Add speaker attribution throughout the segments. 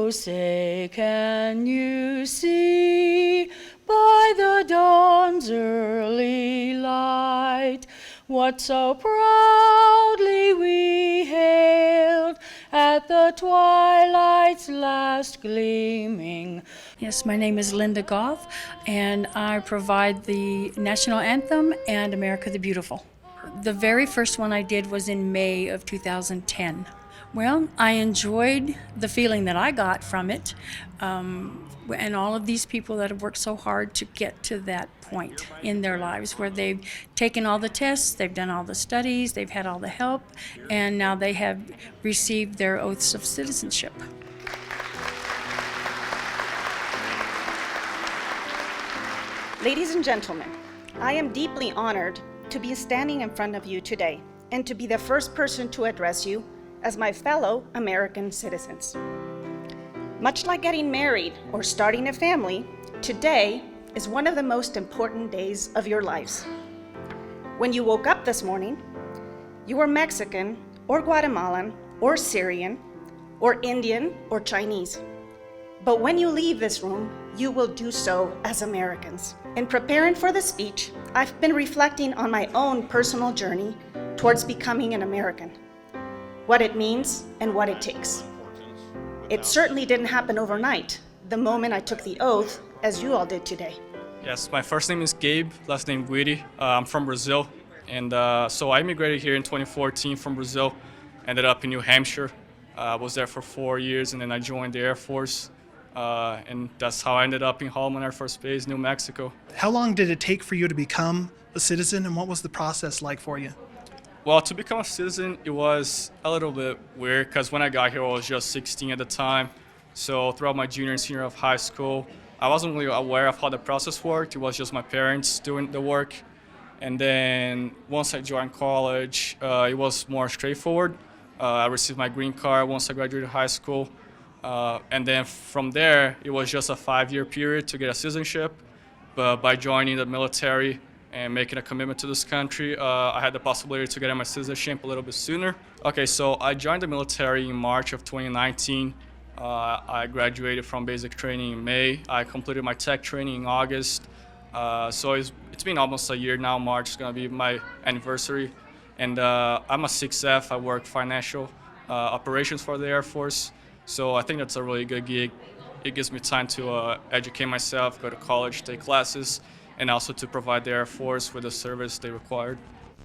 Speaker 1: Oh, say, can you see by the dawn's early light what so proudly we hailed at the twilight's last gleaming? Yes, my name is Linda Goff, and I provide the national anthem and America the Beautiful. The very first one I did was in May of 2010. Well, I enjoyed the feeling that I got from it, and all of these people that have worked so hard to get to that point in their lives where they've taken all the tests, they've done all the studies, they've had all the help, and now they have received their oaths of citizenship.
Speaker 2: Ladies and gentlemen, I am deeply honored to be standing in front of you today and to be the first person to address you as my fellow American citizens. Much like getting married or starting a family, today is one of the most important days of your lives. When you woke up this morning, you were Mexican or Guatemalan or Syrian or Indian or Chinese. But when you leave this room, you will do so as Americans. In preparing for the speech, I've been reflecting on my own personal journey towards becoming an American, what it means and what it takes. It certainly didn't happen overnight, the moment I took the oath, as you all did today.
Speaker 3: Yes, my first name is Gabe, last name McGrady. I'm from Brazil, and so I immigrated here in 2014 from Brazil, ended up in New Hampshire. I was there for 4 years, and then I joined the Air Force. And that's how I ended up in Holloman Air Force Base, New Mexico.
Speaker 4: How long did it take for you to become a citizen, and what was the process like for you?
Speaker 3: Well, to become a citizen, it was a little bit weird because when I got here, I was just 16 at the time. So throughout my junior and senior of high school, I wasn't really aware of how the process worked. It was just my parents doing the work. And then once I joined college, it was more straightforward. I received my green card once I graduated high school. And then from there, it was just a 5-year period to get a citizenship. But by joining the military and making a commitment to this country, I had the possibility to get my citizenship a little bit sooner. Okay, so I joined the military in March of 2019. I graduated from basic training in May. I completed my tech training in August. So it's been almost a year now. March is going to be my anniversary. And I'm a 6F. I work financial operations for the Air Force. So I think that's a really good gig. It gives me time to educate myself, go to college, take classes, and also to provide the Air Force with the service they required.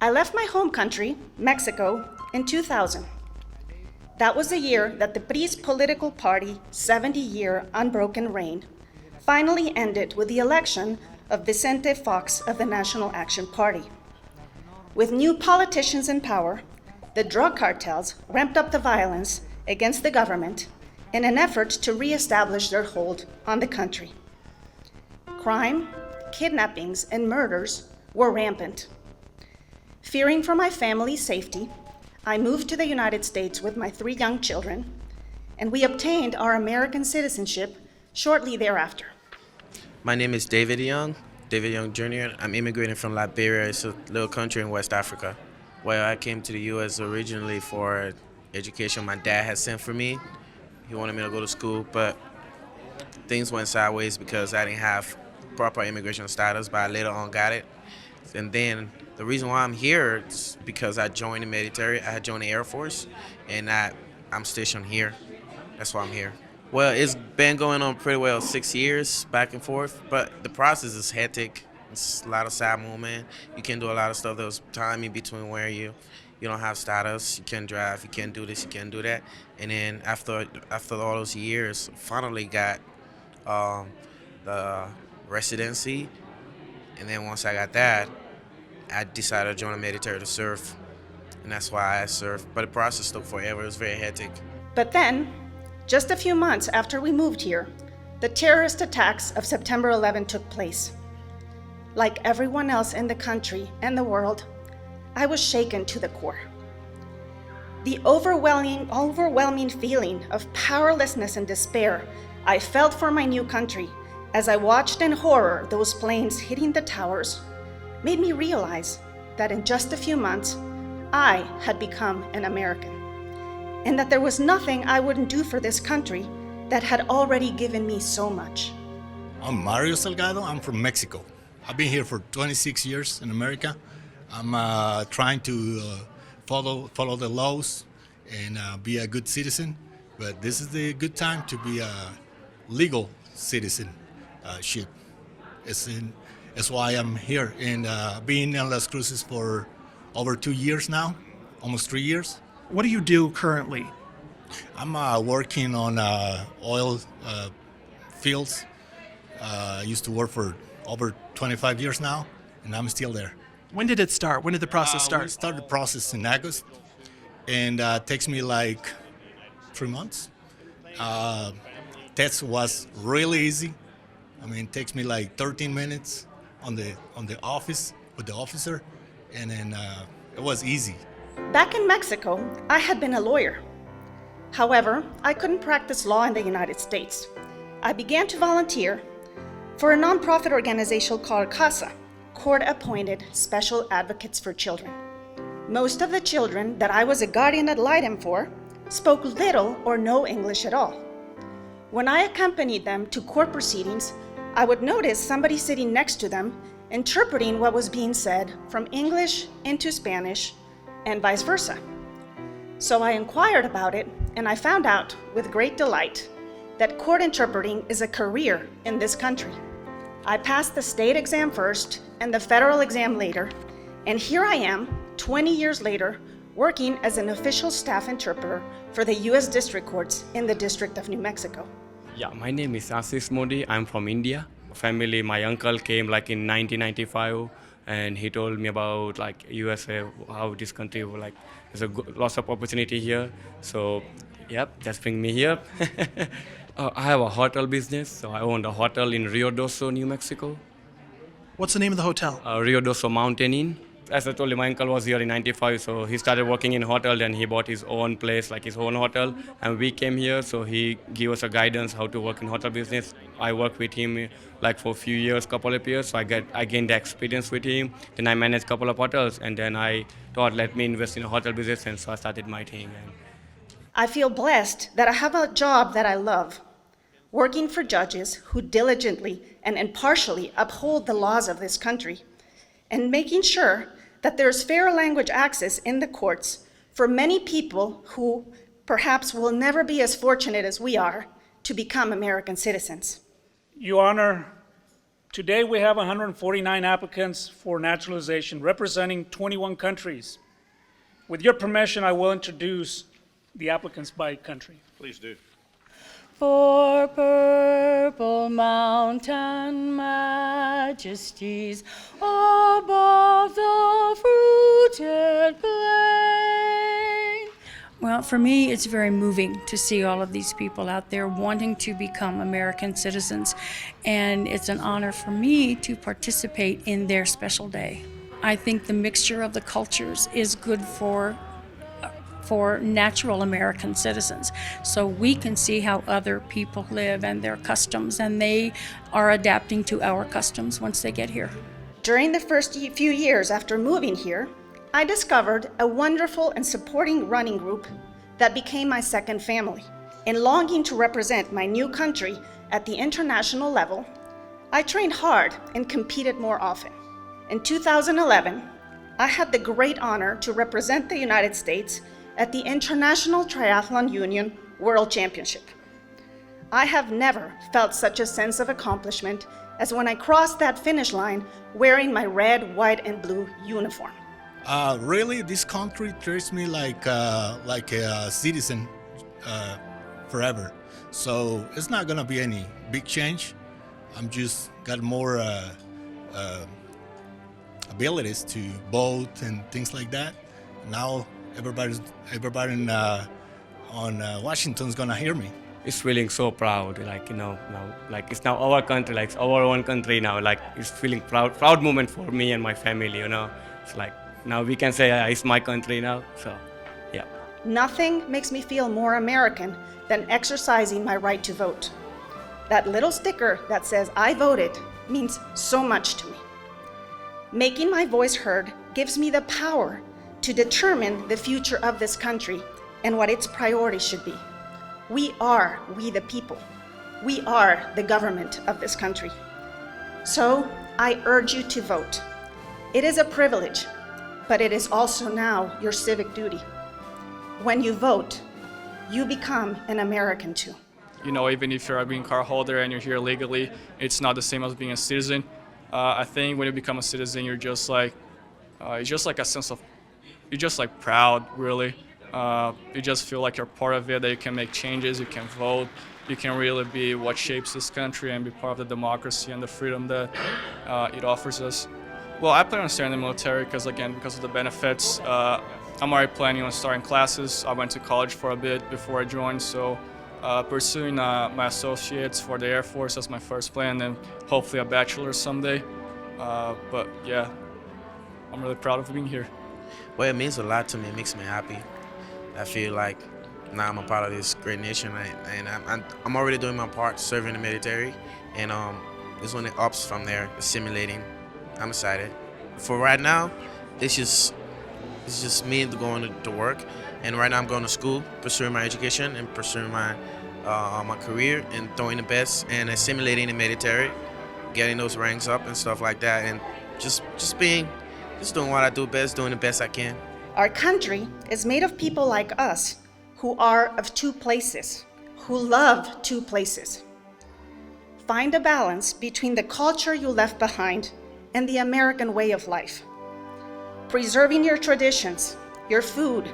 Speaker 2: I left my home country, Mexico, in 2000. That was the year that the PRI's political party 70-year unbroken reign finally ended with the election of Vicente Fox of the National Action Party. With new politicians in power, the drug cartels ramped up the violence against the government in an effort to reestablish their hold on the country. Crime, kidnappings, and murders were rampant. Fearing for my family's safety, I moved to the United States with my 3 young children, and we obtained our American citizenship shortly thereafter.
Speaker 5: My name is David Young Jr. I'm immigrating from Liberia. It's a little country in West Africa. Well, I came to the U.S. originally for education my dad had sent for me. He wanted me to go to school, but things went sideways because I didn't have proper immigration status, but I later on got it. And then the reason why I'm here is because I joined the military. I had joined the Air Force, and I'm stationed here. That's why I'm here. Well, it's been going on pretty well 6 years back and forth, but the process is hectic. It's a lot of side movement. You can do a lot of stuff. There was time in between where you don't have status, you can't drive, you can't do this, you can't do that. And then after all those years, finally got the residency. And then once I got that, I decided to join the military to serve. And that's why I served. But the process took forever. It was very hectic.
Speaker 2: But then, just a few months after we moved here, the terrorist attacks of September 11 took place. Like everyone else in the country and the world, I was shaken to the core. The overwhelming feeling of powerlessness and despair I felt for my new country as I watched in horror those planes hitting the towers made me realize that in just a few months, I had become an American, and that there was nothing I wouldn't do for this country that had already given me so much.
Speaker 6: I'm Mario Salgado. I'm from Mexico. I've been here for 26 years in America. I'm trying to follow the laws and be a good citizen, but this is the good time to be a legal citizenship. That's why I'm here, and being in Las Cruces for over 2 years now, almost 3 years.
Speaker 4: What do you do currently?
Speaker 6: I'm working on oil fields. I used to work for over 25 years now, and I'm still there.
Speaker 4: When did it start? When did the process start?
Speaker 6: We started the process in August, and it takes me like 3 months. Test was really easy. I mean, it takes me like 13 minutes on the office with the officer, and then it was easy.
Speaker 2: Back in Mexico, I had been a lawyer. However, I couldn't practice law in the United States. I began to volunteer for a nonprofit organization called CASA, Court-Appointed Special Advocates for Children. Most of the children that I was a guardian ad litem for spoke little or no English at all. When I accompanied them to court proceedings, I would notice somebody sitting next to them interpreting what was being said from English into Spanish and vice versa. So I inquired about it, and I found out with great delight that court interpreting is a career in this country. I passed the state exam first and the federal exam later, and here I am, 20 years later, working as an official staff interpreter for the U.S. District Courts in the District of New Mexico.
Speaker 7: Yeah, my name is Azizmood. I'm from India. Family, my uncle came like in 1995, and he told me about like USA, how this country like there's lots of opportunity here. So, yep, that's bring me here. I have a hotel business, so I own a hotel in Rio Doso, New Mexico.
Speaker 4: What's the name of the hotel?
Speaker 7: Rio Doso Mountain Inn. As I told you, my uncle was here in 95, so he started working in hotel, then he bought his own place, like his own hotel, and we came here, so he gave us a guidance how to work in hotel business. I worked with him like for a few years, couple of years, so I gained the experience with him. Then I managed a couple of hotels, and then I thought, let me invest in a hotel business, and so I started my thing.
Speaker 2: I feel blessed that I have a job that I love, working for judges who diligently and impartially uphold the laws of this country, and making sure that there's fair language access in the courts for many people who perhaps will never be as fortunate as we are to become American citizens.
Speaker 8: Your Honor, today we have 149 applicants for naturalization representing 21 countries. With your permission, I will introduce the applicants by country.
Speaker 9: Please do.
Speaker 1: For purple mountain majesties above the fruited plain. Well, for me, it's very moving to see all of these people out there wanting to become American citizens, and it's an honor for me to participate in their special day. I think the mixture of the cultures is good for natural American citizens, so we can see how other people live and their customs, and they are adapting to our customs once they get here.
Speaker 2: During the first few years after moving here, I discovered a wonderful and supporting running group that became my second family. In longing to represent my new country at the international level, I trained hard and competed more often. In 2011, I had the great honor to represent the United States at the International Triathlon Union World Championship. I have never felt such a sense of accomplishment as when I crossed that finish line wearing my red, white, and blue uniform.
Speaker 6: Really, this country treats me like a citizen forever. So it's not gonna be any big change. I'm just got more abilities to vote and things like that. Now everybody on Washington's gonna hear me.
Speaker 7: It's feeling so proud, like, now, like it's now our country, like it's our own country now, like it's feeling proud moment for me and my family, It's like, now we can say, it's my country now, so, yeah.
Speaker 2: Nothing makes me feel more American than exercising my right to vote. That little sticker that says I voted means so much to me. Making my voice heard gives me the power to determine the future of this country and what its priorities should be. We are we the people. We are the government of this country. So I urge you to vote. It is a privilege, but it is also now your civic duty. When you vote, you become an American too.
Speaker 3: You know, even if you're a green card holder and you're here legally, it's not the same as being a citizen. I think when you become a citizen, you're just like a sense of, you're just like proud, really. You just feel like you're part of it, that you can make changes, you can vote, you can really be what shapes this country and be part of the democracy and the freedom that it offers us. Well, I plan on staying in the military because of the benefits. I'm already planning on starting classes. I went to college for a bit before I joined, so pursuing my associates for the Air Force as my first plan, and hopefully a bachelor's someday. But yeah, I'm really proud of being here.
Speaker 5: Well, it means a lot to me. It makes me happy. I feel like now I'm a part of this great nation, and I'm already doing my part, serving the military, and it's when it ups from there, assimilating. I'm excited. For right now, it's just me going to work, and right now I'm going to school, pursuing my education and pursuing my career and throwing the best and assimilating the military, getting those ranks up and stuff like that, and just doing what I do best, doing the best I can.
Speaker 2: Our country is made of people like us who are of two places, who love two places. Find a balance between the culture you left behind and the American way of life. Preserving your traditions, your food,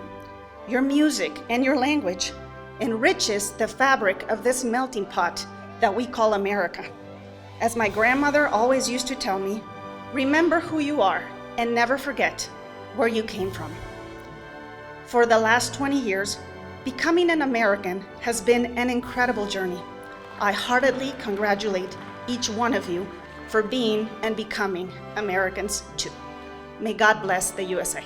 Speaker 2: your music, and your language enriches the fabric of this melting pot that we call America. As my grandmother always used to tell me, remember who you are and never forget where you came from. For the last 20 years, becoming an American has been an incredible journey. I heartily congratulate each one of you for being and becoming Americans too. May God bless the USA.